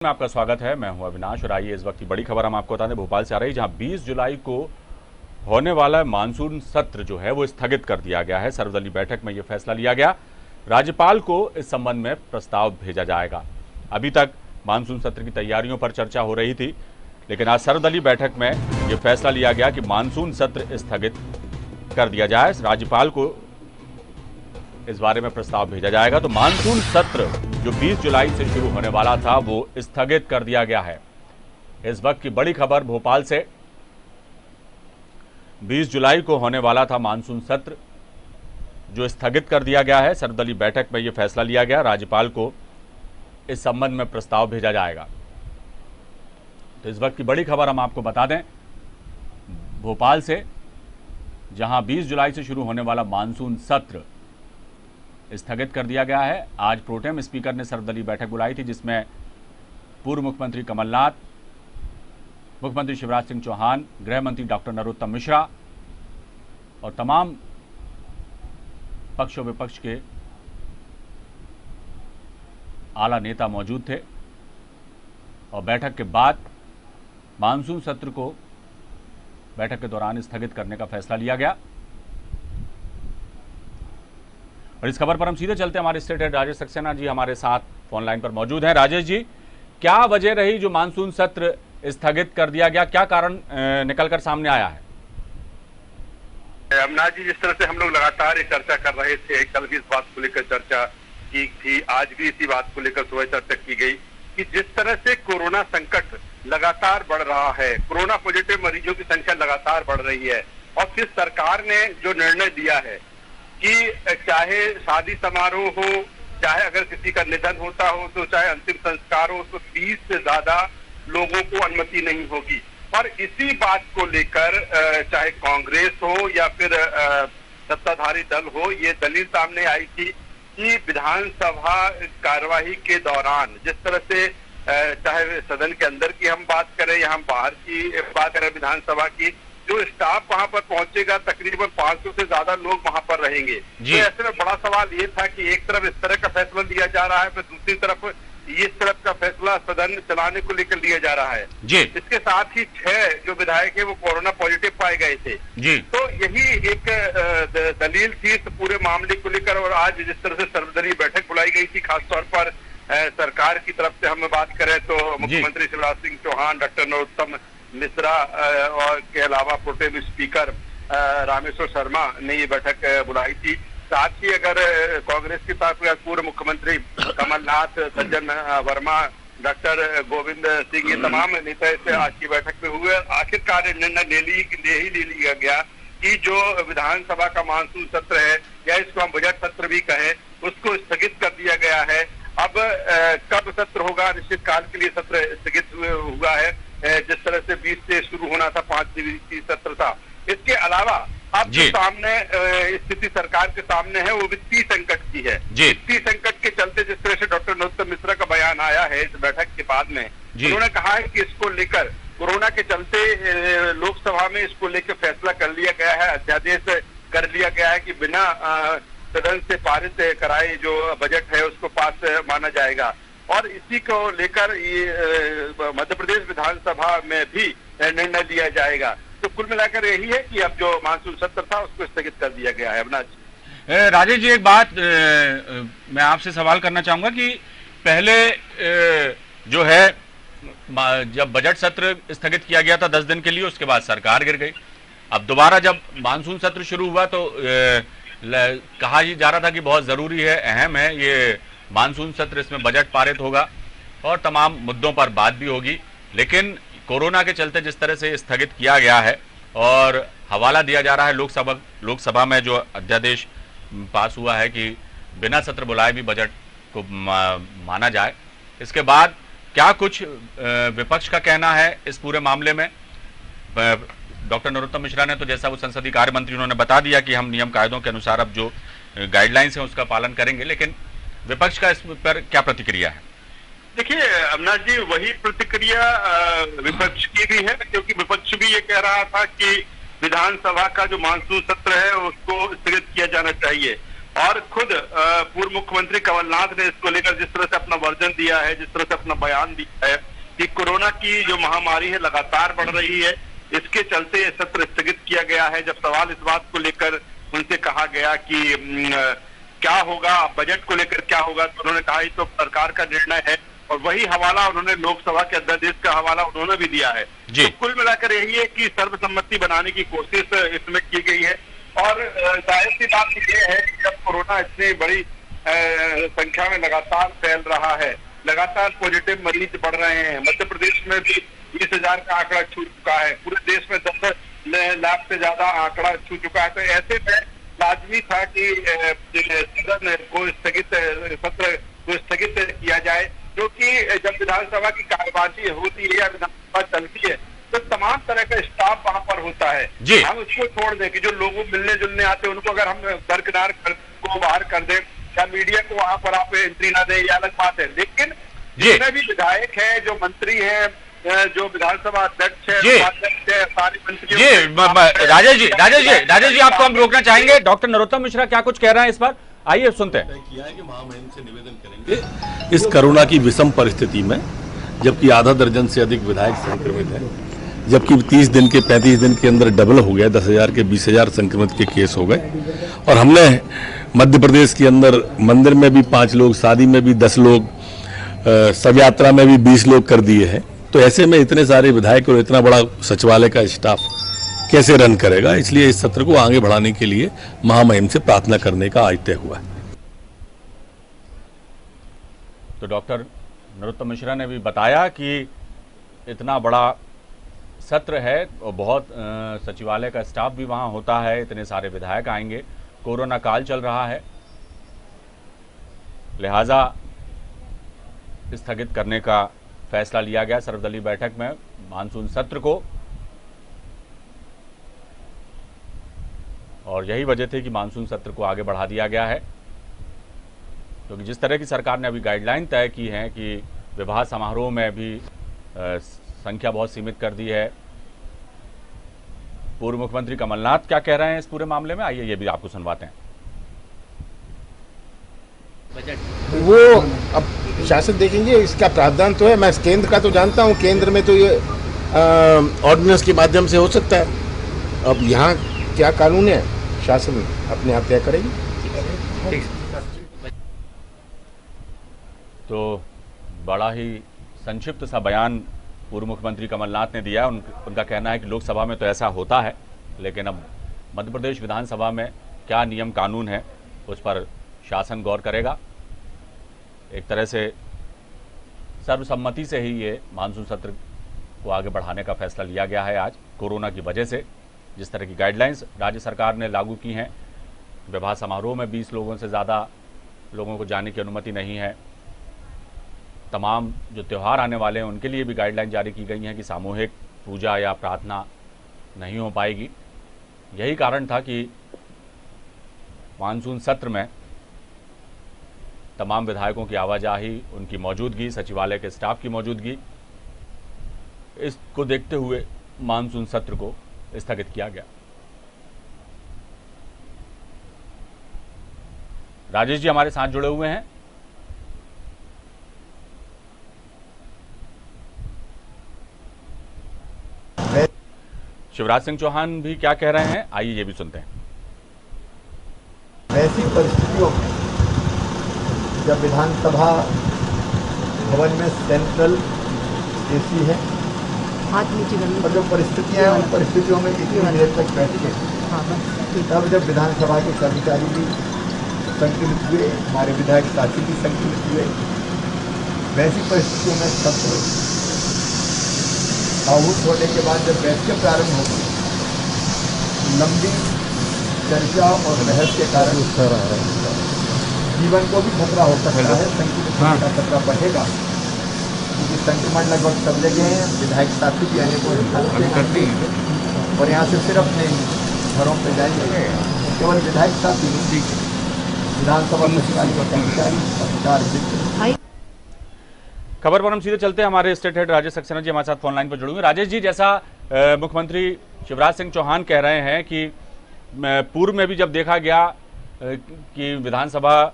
में आपका स्वागत है। मैं हूं अविनाश और आइए इस वक्त की बड़ी खबर हम आपको बता दें भोपाल से आ रही, जहां 20 जुलाई को होने वाला मानसून सत्र जो है वो स्थगित कर दिया गया है। सर्वदलीय बैठक में यह फैसला लिया गया। राज्यपाल को इस संबंध में प्रस्ताव भेजा जाएगा। अभी तक मानसून सत्र की तैयारियों पर चर्चा हो रही थी, लेकिन आज सर्वदलीय बैठक में यह फैसला लिया गया कि मानसून सत्र स्थगित कर दिया जाए। राज्यपाल को इस बारे में प्रस्ताव भेजा जाएगा। तो मानसून सत्र जो 20 जुलाई से शुरू होने वाला था वो स्थगित कर दिया गया है। इस वक्त की बड़ी खबर भोपाल से, 20 जुलाई को होने वाला था मानसून सत्र जो स्थगित कर दिया गया है। सर्वदलीय बैठक में यह फैसला लिया गया। राज्यपाल को इस संबंध में प्रस्ताव भेजा जाएगा। तो इस वक्त की बड़ी खबर हम आपको बता दें भोपाल से, जहां 20 जुलाई से शुरू होने वाला मानसून सत्र स्थगित कर दिया गया है। आज प्रोटेम स्पीकर ने सर्वदलीय बैठक बुलाई थी, जिसमें पूर्व मुख्यमंत्री कमलनाथ, मुख्यमंत्री शिवराज सिंह चौहान, गृह मंत्री डॉक्टर नरोत्तम मिश्रा और तमाम पक्ष और विपक्ष के आला नेता मौजूद थे। और बैठक के बाद मानसून सत्र को बैठक के दौरान स्थगित करने का फैसला लिया गया। और इस खबर पर हम सीधे चलते हैं। हमारे स्टेट हेड राजेश सक्सेना जी हमारे साथ फोन लाइन पर मौजूद हैं। राजेश जी, क्या वजह रही जो मानसून सत्र स्थगित कर दिया गया? क्या कारण निकलकर सामने आया है? अविनाश जी, जिस तरह से हम लोग लगातार ये चर्चा कर रहे थे, कल भी इस बात को लेकर चर्चा की थी, आज भी इसी बात को लेकर सुबह चर्चा की गई कि जिस तरह से कोरोना संकट लगातार बढ़ रहा है, कोरोना पॉजिटिव मरीजों की संख्या लगातार बढ़ रही है, और फिर सरकार ने जो निर्णय दिया है कि चाहे शादी समारोह हो, चाहे अगर किसी का निधन होता हो, तो चाहे अंतिम संस्कार हो, तो 20 से ज्यादा लोगों को अनुमति नहीं होगी। और इसी बात को लेकर चाहे कांग्रेस हो या फिर सत्ताधारी दल हो, ये दलील सामने आई थी कि विधानसभा कार्यवाही के दौरान जिस तरह से चाहे सदन के अंदर की हम बात करें या हम बाहर की बात करें, विधानसभा की जो स्टाफ वहां पर पहुंचेगा, तकरीबन 500 से ज्यादा लोग वहां पर रहेंगे। तो ऐसे में बड़ा सवाल ये था कि एक तरफ इस तरह का फैसला लिया जा रहा है, फिर दूसरी तरफ इस तरफ का फैसला सदन चलाने को लेकर लिया जा रहा है जी। इसके साथ ही 6 जो विधायक है वो कोरोना पॉजिटिव पाए गए थे जी। तो यही एक दलील थी इस पूरे मामले को लेकर। और आज जिस तरह से सर्वदलीय बैठक बुलाई गई थी, खासतौर पर सरकार की तरफ से हम बात करें तो मुख्यमंत्री शिवराज सिंह चौहान, डॉक्टर नरोत्तम मिश्रा और के अलावा प्रोटेम स्पीकर रामेश्वर शर्मा ने ये बैठक बुलाई थी। साथ ही अगर कांग्रेस की तरफ पूर्व मुख्यमंत्री कमलनाथ, सज्जन वर्मा, डॉक्टर गोविंद सिंह, ये तमाम नेता से आज की बैठक में हुए। आखिरकार निर्णय ले लिया गया कि जो विधानसभा का मानसून सत्र है, या इसको हम बजट सत्र भी कहें, उसको स्थगित कर दिया गया है। अब कब सत्र होगा, निश्चित काल के लिए सत्र स्थगित हुआ है। जिस तरह से 20 से शुरू होना था, 5 दिवसीय सत्र था। इसके अलावा अब जो सामने स्थिति सरकार के सामने है वो वित्तीय संकट की है। वित्तीय संकट के चलते जिस तरह से डॉक्टर नरोत्तम मिश्रा का बयान आया है इस बैठक के बाद में, उन्होंने कहा है कि इसको लेकर कोरोना के चलते लोकसभा में इसको लेकर फैसला कर लिया गया है, अध्यादेश कर लिया गया है कि बिना सदन से पारित कराए जो बजट है उसको पास माना जाएगा। और इसी को लेकर ये मध्य प्रदेश विधानसभा में भी निर्णय लिया जाएगा। तो कुल मिलाकर यही है कि अब जो मानसून सत्र था उसको स्थगित कर दिया गया है। अविनाश राजेश जी, एक बात मैं आपसे सवाल करना चाहूंगा कि पहले जो है जब बजट सत्र स्थगित किया गया था 10 दिन के लिए, उसके बाद सरकार गिर गई। अब दोबारा जब मानसून सत्र शुरू हुआ तो कहा जा रहा था कि बहुत जरूरी है, अहम है ये मानसून सत्र, इसमें बजट पारित होगा और तमाम मुद्दों पर बात भी होगी। लेकिन कोरोना के चलते जिस तरह से स्थगित किया गया है और हवाला दिया जा रहा है लोकसभा में जो अध्यादेश पास हुआ है कि बिना सत्र बुलाए भी बजट को माना जाए, इसके बाद क्या कुछ विपक्ष का कहना है इस पूरे मामले में? डॉक्टर नरोत्तम मिश्रा ने तो, जैसा वो संसदीय कार्य मंत्री, उन्होंने बता दिया कि हम नियम कायदों के अनुसार अब जो गाइडलाइंस हैं उसका पालन करेंगे, लेकिन विपक्ष का इस पर क्या प्रतिक्रिया है? देखिए अविनाश जी, वही प्रतिक्रिया विपक्ष की भी है, क्योंकि विपक्ष भी ये कह रहा था कि विधानसभा का जो मानसून सत्र है उसको स्थगित किया जाना चाहिए। और खुद पूर्व मुख्यमंत्री कमलनाथ ने इसको लेकर जिस तरह से अपना वर्जन दिया है, जिस तरह से अपना बयान दिया है कि कोरोना की जो महामारी है लगातार बढ़ रही है, इसके चलते ये सत्र स्थगित किया गया है। जब सवाल इस बात को लेकर उनसे कहा गया कि क्या होगा, बजट को लेकर क्या होगा, तो उन्होंने कहा ये तो सरकार का निर्णय है, और वही हवाला उन्होंने लोकसभा के अध्यादेश का हवाला उन्होंने भी दिया है। तो कुल मिलाकर यही है कि सर्वसम्मति बनाने की कोशिश इसमें की गई है। और जाहिर सी बात यह है कि जब कोरोना इतनी बड़ी संख्या में लगातार फैल रहा है, लगातार पॉजिटिव मरीज बढ़ रहे हैं, मध्य प्रदेश में भी 20,000 का आंकड़ा छू चुका है, पूरे देश में 10 लाख से ज्यादा आंकड़ा छू चुका है, तो ऐसे में लाजमी था कि सदन को सत्र को स्थगित किया जाए, क्योंकि जब विधानसभा की कार्यवाही होती है या विधानसभा चलती है तो तमाम तरह का स्टाफ वहां पर होता है। हम उसको छोड़ दें कि जो लोगों मिलने जुलने आते हैं उनको अगर हम दरकिनार को बाहर कर दें या मीडिया को वहां पर आप एंट्री ना दें, ये अलग बात है। लेकिन जितने भी विधायक है, जो मंत्री है, जो विधानसभा अध्यक्ष है, उपाध्यक्ष है, सारे मंत्री। राजेश जी आपको हम रोकना चाहेंगे। डॉक्टर नरोत्तम मिश्रा क्या कुछ कह रहे हैं इस पर, आइए सुनते हैं। किया है कि महामहिम से निवेदन करेंगे इस कोरोना की विषम परिस्थिति में, जबकि आधा दर्जन से अधिक विधायक संक्रमित हैं, जबकि 30 दिन के 35 दिन के अंदर डबल हो गया, 10,000 के 20,000 संक्रमित के केस हो गए। और हमने मध्य प्रदेश के अंदर मंदिर में भी 5 लोग, शादी में भी 10 लोग, शव यात्रा में भी 20 लोग कर दिए हैं। तो ऐसे में इतने सारे विधायक और इतना बड़ा सचिवालय का स्टाफ कैसे रन करेगा, इसलिए इस सत्र को आगे बढ़ाने के लिए महामहिम से प्रार्थना करने का आज तय हुआ है। तो डॉक्टर नरोत्तम मिश्रा ने भी बताया कि इतना बड़ा सत्र है और बहुत सचिवालय का स्टाफ भी वहां होता है, इतने सारे विधायक आएंगे, कोरोना काल चल रहा है, लिहाजा स्थगित करने का फैसला लिया गया सर्वदलीय बैठक में मानसून सत्र को। और यही वजह थी कि मानसून सत्र को आगे बढ़ा दिया गया है, क्योंकि जिस तरह की सरकार ने अभी गाइडलाइन तय की है कि विवाह समारोह में भी संख्या बहुत सीमित कर दी है। पूर्व मुख्यमंत्री कमलनाथ क्या कह रहे हैं इस पूरे मामले में, आइए ये भी आपको सुनवाते हैं। वो अब शासन देखेंगे, इसका प्रावधान तो है। मैं केंद्र का तो जानता हूँ, केंद्र में तो ये ऑर्डिनेंस के माध्यम से हो सकता है। अब यहाँ क्या कानून है, शासन अपने आप तय करेगी। तो बड़ा ही संक्षिप्त सा बयान पूर्व मुख्यमंत्री कमलनाथ ने दिया। उनका कहना है कि लोकसभा में तो ऐसा होता है, लेकिन अब मध्य प्रदेश विधानसभा में क्या नियम कानून है उस पर शासन गौर करेगा। एक तरह से सर्वसम्मति से ही ये मानसून सत्र को आगे बढ़ाने का फैसला लिया गया है आज, कोरोना की वजह से। जिस तरह की गाइडलाइंस राज्य सरकार ने लागू की हैं, विवाह समारोह में 20 लोगों से ज़्यादा लोगों को जाने की अनुमति नहीं है। तमाम जो त्यौहार आने वाले हैं उनके लिए भी गाइडलाइन जारी की गई हैं कि सामूहिक पूजा या प्रार्थना नहीं हो पाएगी। यही कारण था कि मानसून सत्र में तमाम विधायकों की आवाजाही, उनकी मौजूदगी, सचिवालय के स्टाफ की मौजूदगी, इसको देखते हुए मानसून सत्र को स्थगित किया गया। राजेश जी हमारे साथ जुड़े हुए हैं। शिवराज सिंह चौहान भी क्या कह रहे हैं, आइए ये भी सुनते हैं। ऐसी परिस्थितियों में जब विधानसभा भवन में सेंट्रल एसी है और जो परिस्थितियां हैं उन परिस्थितियों में इतनी देर तक बैठे, तब जब विधानसभा के कर्मचारी भी संक्रमित हुए, हमारे विधायक साथी भी संक्रमित हुए, वैसी परिस्थितियों में सत्र आहूत होने के बाद जब बैठकें प्रारंभ होगी, लंबी चर्चा और बहस के कारण जीवन को भी खतरा हो सकता है, संक्रमित होने का खतरा बढ़ेगा, क्योंकि संक्रमण लगभग सब जगह है। विधायक साथी भी आने को करती है और यहाँ से सिर्फ अपने घरों पर जाएंगे, केवल विधायक साथी विधानसभा सचिवालय का कर्मचारी। खबर पर हम सीधे चलते हैं, हमारे स्टेट हेड राजेश सक्सेना जी हमारे साथ फोन लाइन पर जुड़ेंगे। राजेश जी, जैसा मुख्यमंत्री शिवराज सिंह चौहान कह रहे हैं कि पूर्व में भी जब देखा गया कि विधानसभा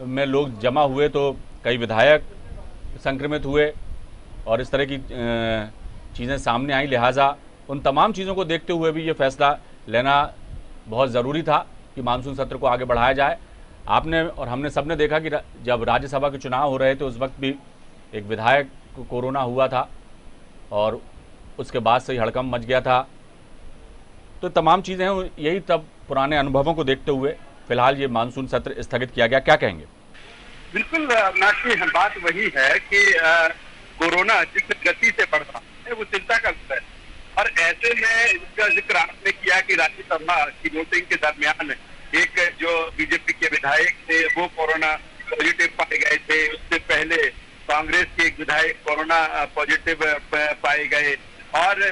में लोग जमा हुए तो कई विधायक संक्रमित हुए और इस तरह की चीज़ें सामने आई, लिहाजा उन तमाम चीज़ों को देखते हुए भी ये फैसला लेना बहुत ज़रूरी था कि मानसून सत्र को आगे बढ़ाया जाए। आपने और हमने सबने देखा कि जब राज्यसभा के चुनाव हो रहे थे उस वक्त भी एक विधायक को कोरोना हुआ था और उसके बाद से ही हड़कंप मच गया था। तो तमाम चीज़ें हैं, यही तब पुराने अनुभवों को देखते हुए फिलहाल ये मानसून सत्र स्थगित किया गया। क्या कहेंगे? बिल्कुल अविनाश जी, बात वही है कि कोरोना जिस गति से बढ़ रहा है वो चिंता का विषय है। और ऐसे में इसका जिक्र आपने किया कि राज्यसभा की वोटिंग के दरमियान एक जो बीजेपी के विधायक थे वो कोरोना पॉजिटिव पाए गए थे। उससे पहले कांग्रेस के एक विधायक कोरोना पॉजिटिव पाए गए और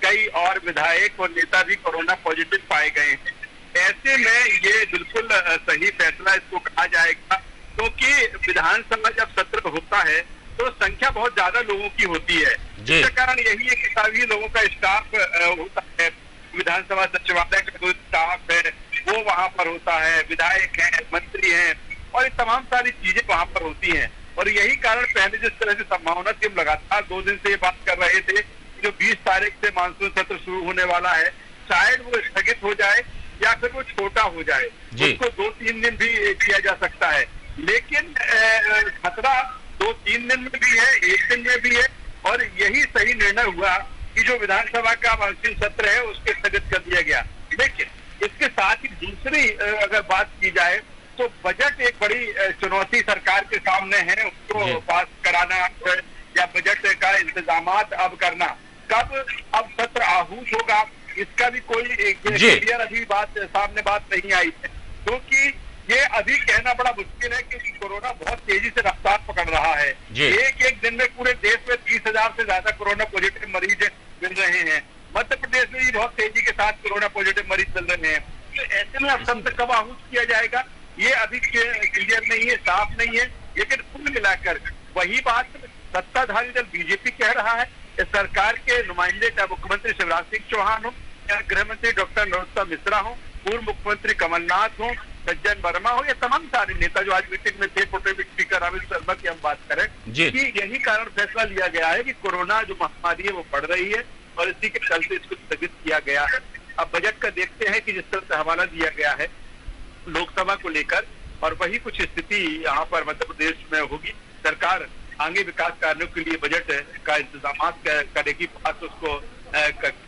कई और विधायक और नेता भी कोरोना पॉजिटिव पाए गए हैं। ऐसे में ये बिल्कुल सही फैसला इसको कहा जाएगा, क्योंकि विधानसभा जब सत्र होता है तो संख्या बहुत ज्यादा लोगों की होती है। इसका कारण यही है कि सभी लोगों का स्टाफ होता है, विधानसभा सचिवालय का जो स्टाफ है वो वहां पर होता है, विधायक हैं, मंत्री हैं और ये तमाम सारी चीजें वहां पर होती हैं। और यही कारण पहले जिस तरह से संभावना थी, हम लगातार 2 दिन से ये बात कर रहे थे जो 20 तारीख से मानसून सत्र शुरू होने वाला है, शायद वो स्थगित हो जाए या फिर वो छोटा हो जाए, उसको 2-3 दिन भी किया जा सकता है। लेकिन खतरा 2-3 दिन में भी है, 1 दिन में भी है और यही सही निर्णय हुआ कि जो विधानसभा का मानसून सत्र है उसके स्थगित कर दिया गया। लेकिन इसके साथ ही दूसरी अगर बात की जाए तो बजट एक बड़ी चुनौती सरकार के सामने है, उसको पास कराना या बजट का इंतजामात अब करना। कब अब सत्र आहूत होगा इसका भी कोई क्लियर अभी सामने बात नहीं आई है, क्योंकि ये अभी कहना बड़ा मुश्किल है कि कोरोना बहुत तेजी से रफ्तार पकड़ रहा है। एक दिन में पूरे देश में 30,000 से ज्यादा कोरोना पॉजिटिव मरीज मिल रहे हैं। मध्य प्रदेश में भी बहुत तेजी के साथ कोरोना पॉजिटिव मरीज मिल रहे हैं। तो ऐसे में अब सत्र कब आहूत किया जाएगा ये अभी क्लियर नहीं है, साफ नहीं है। लेकिन कुल मिलाकर वही बात सत्ताधारी दल बीजेपी कह रहा है, सरकार के नुमाइंदे चाहे मुख्यमंत्री शिवराज सिंह चौहान हो या गृह मंत्री डॉक्टर नरोत्तम मिश्रा हो, पूर्व मुख्यमंत्री कमलनाथ हो, सज्जन वर्मा हो, या तमाम सारे नेता जो आज मीटिंग में थे, प्रोटेम स्पीकर अमित शर्मा की हम बात करें कि यही कारण फैसला लिया गया है कि कोरोना जो महामारी है वो बढ़ रही है और इसी के चलते इसको स्थगित किया गया है। अब बजट का देखते हैं कि जिस तरह से हवाला दिया गया है लोकसभा को लेकर, और वही कुछ स्थिति यहाँ पर मध्य प्रदेश में होगी। सरकार आगे विकास कार्यों के लिए बजट का इंतजाम करेगी, पास उसको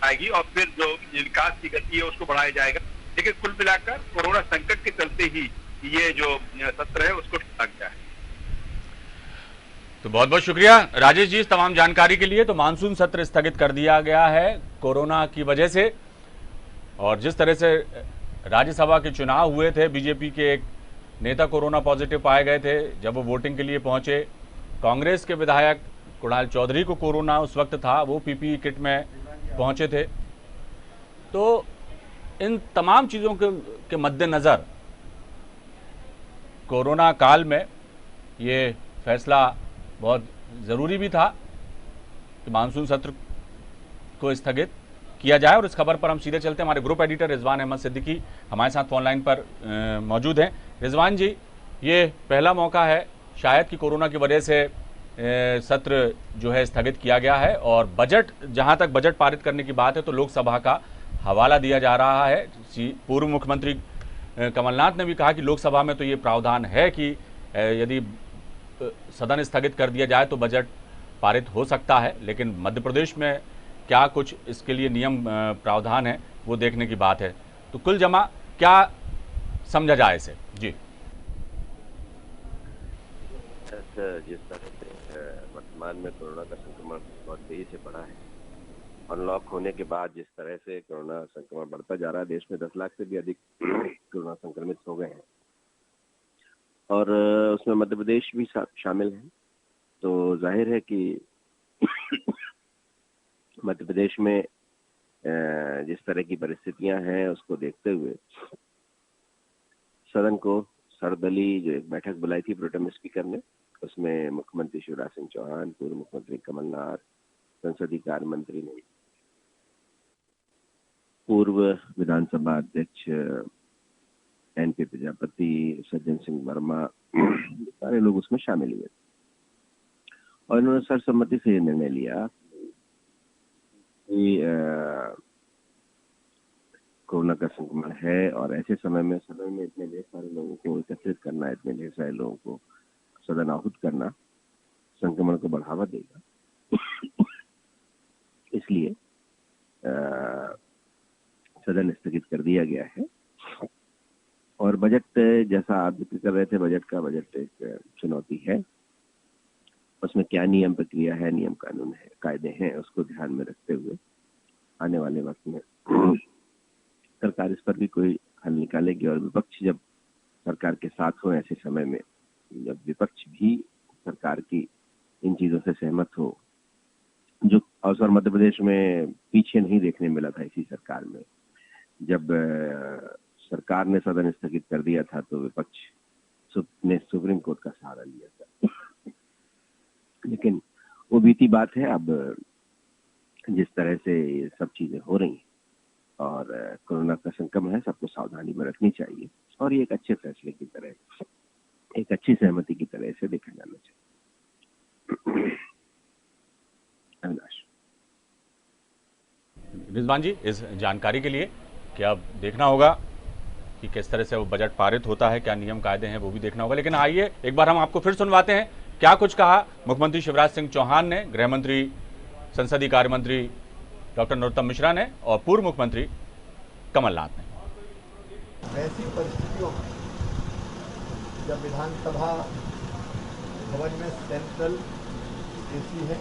आएगी और फिर जो विकास की गति है उसको बढ़ाया जाएगा। लेकिन कुल मिलाकर कोरोना संकट के चलते ही ये जो सत्र है उसको टाला गया है। तो बहुत बहुत शुक्रिया राजेश जी इस तमाम जानकारी के लिए। तो मानसून सत्र स्थगित कर दिया गया है कोरोना की वजह से, और जिस तरह से राज्यसभा के चुनाव हुए थे, बीजेपी के एक नेता कोरोना पॉजिटिव पाए गए थे। जब वो वोटिंग के लिए पहुंचे, कांग्रेस के विधायक कुणाल चौधरी को कोरोना उस वक्त था, वो पीपीई किट में पहुंचे थे। तो इन तमाम चीज़ों के मद्देनज़र कोरोना काल में ये फैसला बहुत ज़रूरी भी था कि मानसून सत्र को स्थगित किया जाए। और इस खबर पर हम सीधे चलते हैं, हमारे ग्रुप एडिटर रिजवान अहमद सिद्दीकी हमारे साथ फोन लाइन पर मौजूद हैं। रिजवान जी, ये पहला मौका है शायद कि कोरोना की वजह से सत्र जो है स्थगित किया गया है, और बजट, जहां तक बजट पारित करने की बात है तो लोकसभा का हवाला दिया जा रहा है। पूर्व मुख्यमंत्री कमलनाथ ने भी कहा कि लोकसभा में तो ये प्रावधान है कि यदि सदन स्थगित कर दिया जाए तो बजट पारित हो सकता है, लेकिन मध्य प्रदेश में क्या कुछ इसके लिए नियम प्रावधान है वो देखने की बात है। तो कुल जमा क्या समझा जाए इसे? जी, जिस तरह से वर्तमान में कोरोना का संक्रमण बहुत तेजी से बढ़ा है, अनलॉक होने के बाद जिस तरह से कोरोना संक्रमण बढ़ता जा रहा है, देश में 10 लाख से भी अधिक कोरोना संक्रमित हो गए हैं और उसमें मध्य प्रदेश भी शामिल है। तो जाहिर है कि मध्य प्रदेश में जिस तरह की परिस्थितियां हैं उसको देखते हुए सदन को सर्वदलीय जो एक बैठक बुलाई थी प्रोटेम स्पीकर ने, उसमें मुख्यमंत्री शिवराज सिंह चौहान, पूर्व मुख्यमंत्री कमलनाथ, संसदीय कार्य मंत्री ने, पूर्व विधानसभा अध्यक्ष एन.पी. प्रजापति, सज्जन सिंह वर्मा, सारे लोग उसमें शामिल हुए और इन्होंने सर्वसम्मति से ये निर्णय लिया कि कोरोना का संक्रमण है और ऐसे समय में इतने ढेर सारे लोगों को एकत्रित करना, इतने ढेर सारे लोगों को सदन आहूत करना संक्रमण को बढ़ावा देगा। इसलिए सदन स्थगित कर दिया गया है और बजट, जैसा आप जिक्र कर रहे थे, बजट एक चुनौती है। उसमें क्या नियम प्रक्रिया है, नियम कानून है, कायदे हैं, उसको ध्यान में रखते हुए आने वाले वक्त में सरकार इस पर भी कोई हल निकालेगी और विपक्ष जब सरकार के साथ हो, ऐसे समय में जब विपक्ष भी सरकार की इन चीजों से सहमत हो, जो अवसर मध्य प्रदेश में पीछे नहीं देखने मिला था इसी सरकार में। जब सरकार ने सदन स्थगित कर दिया था तो विपक्ष ने सुप्रीम कोर्ट का सहारा लिया था, लेकिन वो बीती बात है। अब जिस तरह से ये सब चीजें हो रही हैं और कोरोना का संक्रमण है, सबको सावधानी बरतनी चाहिए और ये एक अच्छे फैसले की तरह, एक अच्छी सहमति की तरह से देखा जाना चाहिए। अविनाश। रिजवान जी, इस जानकारी के लिए कि अब देखना होगा कि किस तरह से वो बजट पारित होता है, क्या नियम कायदे हैं वो भी देखना होगा। लेकिन आइए एक बार हम आपको फिर सुनवाते हैं क्या कुछ कहा मुख्यमंत्री शिवराज सिंह चौहान ने, गृह मंत्री, संसदीय कार्य मंत्री डॉक्टर नरोत्तम मिश्रा ने और पूर्व मुख्यमंत्री कमलनाथ ने। ऐसी परिस्थितियों में जब विधानसभा भवन में सेंट्रल एसी है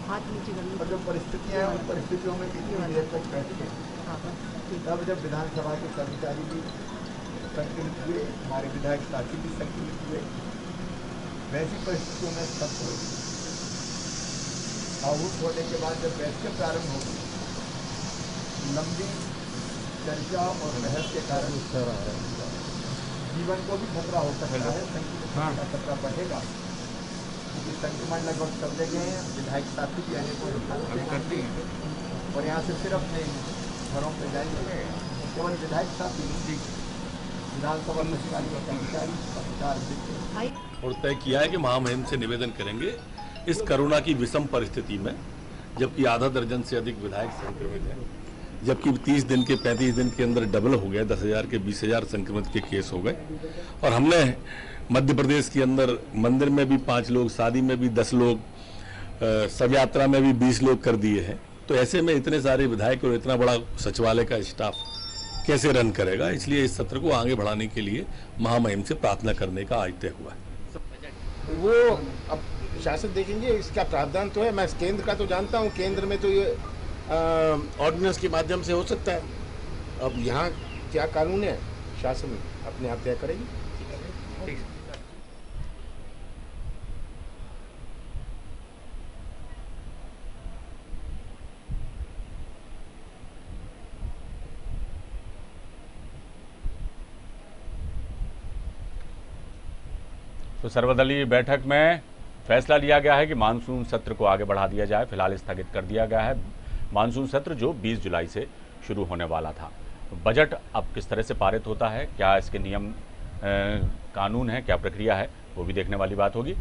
और जो परिस्थितियां हैं उन परिस्थितियों में कितनी देर तक बैठे, तब जब विधानसभा के कर्मचारी भी संकलित हुए, हमारे विधायक साथी भी संकलित हुए, वैसी परिस्थितियों में सब आहूत होने के बाद जब बैठकें प्रारंभ होगी, लंबी चर्चा और बहस के कारण जीवन को भी खतरा हो सकता है, संक्रमण का खतरा बढ़ेगा, क्योंकि संक्रमण लगभग सब जगह है। विधायक साथी भी आने को करती हैं और यहाँ से सिर्फ अपने घरों पर जाएंगे, केवल विधायक साथी विधानसभा में कर्मचारी और तय किया है कि महामहिम से निवेदन करेंगे इस कोरोना की विषम परिस्थिति में, जबकि आधा दर्जन से अधिक विधायक संक्रमित हैं, जबकि 30 दिन के 35 दिन के अंदर डबल हो गया, 10,000 के 20,000 संक्रमित के केस हो गए। और हमने मध्य प्रदेश के अंदर मंदिर में भी 5 लोग, शादी में भी 10 लोग, शव यात्रा में भी 20 लोग कर दिए हैं। तो ऐसे में इतने सारे विधायक और इतना बड़ा सचिवालय का स्टाफ कैसे रन करेगा, इसलिए इस सत्र को आगे बढ़ाने के लिए महामहिम से प्रार्थना करने का आज तय हुआ है। वो अब शासन देखेंगे, इसका प्रावधान तो है। मैं केंद्र का तो जानता हूँ, केंद्र में तो ये ऑर्डिनेंस के माध्यम से हो सकता है। अब यहाँ क्या कानून है, शासन अपने आप तय करेगी। तो सर्वदलीय बैठक में फैसला लिया गया है कि मानसून सत्र को आगे बढ़ा दिया जाए, फिलहाल स्थगित कर दिया गया है मानसून सत्र जो 20 जुलाई से शुरू होने वाला था। बजट अब किस तरह से पारित होता है, क्या इसके नियम कानून है, क्या प्रक्रिया है, वो भी देखने वाली बात होगी।